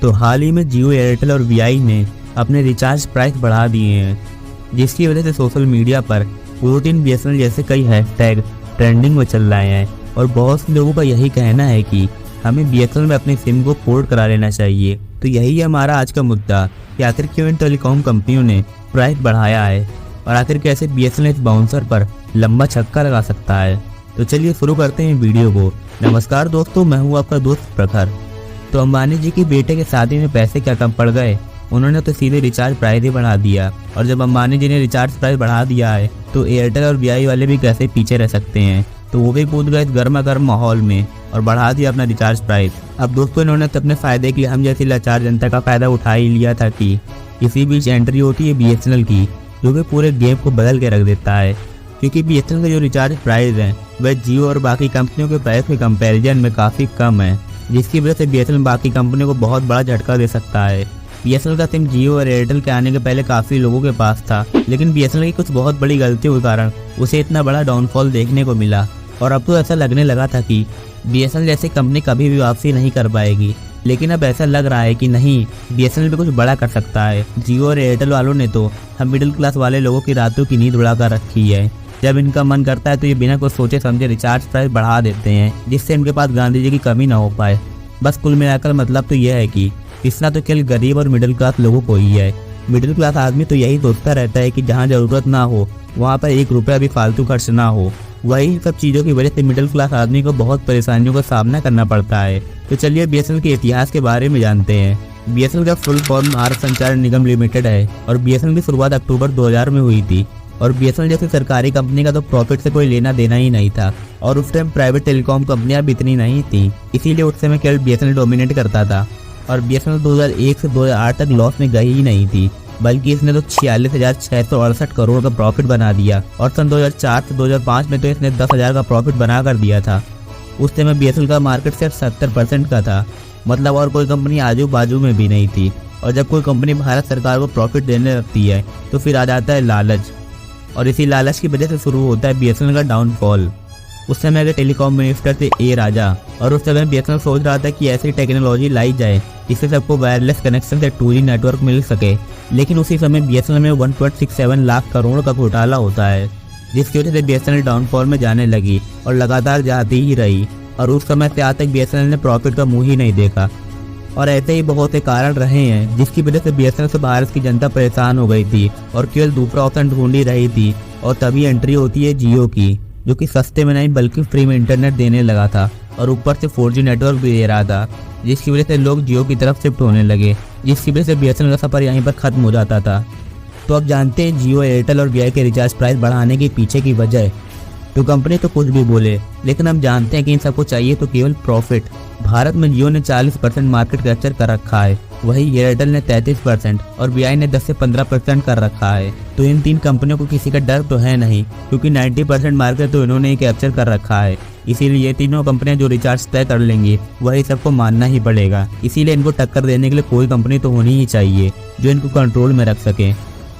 तो हाल ही में जियो, एयरटेल और वीआई ने अपने रिचार्ज प्राइस बढ़ा दिए हैं, जिसकी वजह से सोशल मीडिया पर प्रोटीन बीएसएनएल जैसे कई हैशटैग ट्रेंडिंग में चल रहे हैं और बहुत से लोगों का यही कहना है कि हमें बीएसएनएल में अपनी सिम को पोर्ट करा लेना चाहिए। तो यही है हमारा आज का मुद्दा कि आखिर क्यों इन टेलीकॉम कंपनियों ने प्राइस बढ़ाया है और आखिर कैसे बीएसएनएल इस बाउंसर पर लंबा छक्का लगा सकता है। तो चलिए शुरू करते हैं वीडियो को। नमस्कार दोस्तों, मैं हूँ आपका दोस्त प्रखर। तो अंबानी जी के बेटे के शादी में पैसे क्या कम पड़ गए, उन्होंने तो सीधे रिचार्ज प्राइस ही बढ़ा दिया। और जब अंबानी जी ने रिचार्ज प्राइस बढ़ा दिया है तो एयरटेल और वीआई वाले भी कैसे पीछे रह सकते हैं। तो वो भी कूद गए इस गर्मा गर्म माहौल में और बढ़ा दिया अपना रिचार्ज प्राइस। अब दोस्तों इन्होंने तो अपने फायदे के लिए हम जैसी लाचार जनता का फायदा उठा ही लिया था कि इसी बीच एंट्री होती है बीएसएनएल की, जो कि पूरे गेम को बदल के रख देता है। क्योंकि बीएसएनएल का जो रिचार्ज प्राइस है वह जियो और बाकी कंपनियों के प्राइस के कंपैरिजन में काफ़ी कम है, जिसकी वजह से बीएसएनएल बाकी कंपनियों को बहुत बड़ा झटका दे सकता है। बीएसएनएल का सिम जियो और एयरटेल के आने के पहले काफ़ी लोगों के पास था, लेकिन बीएसएनएल की कुछ बहुत बड़ी गलतियों के कारण उसे इतना बड़ा डाउनफॉल देखने को मिला। और अब तो ऐसा लगने लगा था कि बीएसएनएल जैसी कंपनी कभी भी वापसी नहीं कर पाएगी, लेकिन अब ऐसा लग रहा है कि नहीं, बीएसएनएल भी कुछ बड़ा कर सकता है। जियो और एयरटेल वालों ने तो हम मिडिल क्लास वाले लोगों की रातों की नींद उड़ा कर रखी है। जब इनका मन करता है तो ये बिना कुछ सोचे समझे रिचार्ज प्राइस बढ़ा देते हैं, जिससे इनके पास गांधी जी की कमी ना हो पाए। बस कुल मिलाकर मतलब तो यह है कि पिसना तो केवल गरीब और मिडिल क्लास लोगों को ही है। मिडिल क्लास आदमी तो यही सोचता रहता है कि जहाँ ज़रूरत ना हो वहाँ पर 1 रुपया भी फालतू खर्च ना हो। वही सब चीज़ों की वजह से मिडिल क्लास आदमी को बहुत परेशानियों का सामना करना पड़ता है। तो चलिए बीएसएनएल के इतिहास के बारे में जानते हैं। बीएसएनएल का फुल फॉर्म भारत संचार निगम लिमिटेड है और बीएसएनएल की शुरुआत अक्टूबर 2000 में हुई थी। और बीएसएनएल जैसी सरकारी कंपनी का तो प्रॉफिट से कोई लेना देना ही नहीं था, और उस टाइम प्राइवेट टेलीकॉम कंपनियां भी इतनी नहीं थी, इसीलिए उस समय केवल बीएसएनएल डोमिनेट करता था। और बीएसएनएल 2001 से 2008 तक लॉस में गई ही नहीं थी, बल्कि इसने तो 46,668 करोड़ का प्रॉफिट बना दिया। और सन 2004 से 2005 में तो इसने 10,000 का प्रॉफिट बना कर दिया था। उस समय बीएसएनएल का मार्केट शेयर 70% का था, मतलब और कोई कंपनी आजू बाजू में भी नहीं थी। और जब कोई कंपनी भारत सरकार को प्रॉफिट देने लगती है तो फिर आ जाता है लालच, और इसी लालच की वजह से शुरू होता है बीएसएनएल का डाउनफॉल। उस समय के टेलीकॉम मिनिस्टर थे ए राजा, और उस समय बीएसएनएल सोच रहा था कि ऐसी टेक्नोलॉजी लाई जाए जिससे सबको वायरलेस कनेक्शन से 2G नेटवर्क मिल सके। लेकिन उसी समय बीएसएनएल में 1.67 लाख करोड़ का घोटाला होता है, जिसकी वजह से बीएसएनएल डाउनफॉल में जाने लगी और लगातार जाती ही रही। और उस समय से आज तक बीएसएनएल ने प्रॉफिट का मुंह ही नहीं देखा। और ऐसे ही बहुत से कारण रहे हैं जिसकी वजह से बीएसएनएल से भारत की जनता परेशान हो गई थी और केवल दूसरा ऑप्शन ढूंढ ही रही थी। और तभी एंट्री होती है जियो की, जो कि सस्ते में नहीं बल्कि फ्री में इंटरनेट देने लगा था और ऊपर से 4G नेटवर्क भी दे रहा था, जिसकी वजह से लोग जियो की तरफ शिफ्ट होने लगे, जिसकी वजह से बीएसएनएल का सफर यहीं पर खत्म हो जाता था। तो अब जानते हैं जियो, एयरटेल और वीआई के रिचार्ज प्राइस बढ़ाने के पीछे की वजह। तो कंपनी तो कुछ भी बोले, लेकिन हम जानते हैं कि इन सबको चाहिए तो केवल प्रॉफिट। भारत में जियो ने 40% मार्केट कैप्चर कर रखा है, वही एयरटेल ने 33% और वीआई ने 10 से 15% कर रखा है। तो इन 3 कंपनियों को किसी का डर तो है नहीं, क्योंकि 90% मार्केट तो इन्होंने ही कैप्चर कर रखा है। इसीलिए ये तीनों कंपनियां जो रिचार्ज तय कर लेंगी वही सबको मानना ही पड़ेगा। इसीलिए इनको टक्कर देने के लिए कोई कंपनी तो होनी ही चाहिए जो इनको कंट्रोल में रख सके,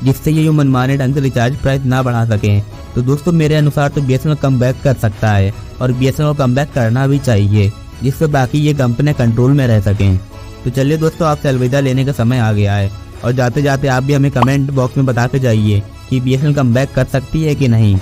जिससे ये मनमाने ढंग से रिचार्ज प्राइस ना बढ़ा सकें। तो दोस्तों मेरे अनुसार तो बीएसएनएल कम बैक कर सकता है और बीएसएनएल को कम बैक करना भी चाहिए, जिससे बाकी ये कंपनियां कंट्रोल में रह सकें। तो चलिए दोस्तों, आपसे अलविदा लेने का समय आ गया है, और जाते जाते आप भी हमें कमेंट बॉक्स में बता के जाइए कि बीएसएनएल कम बैक कर सकती है कि नहीं।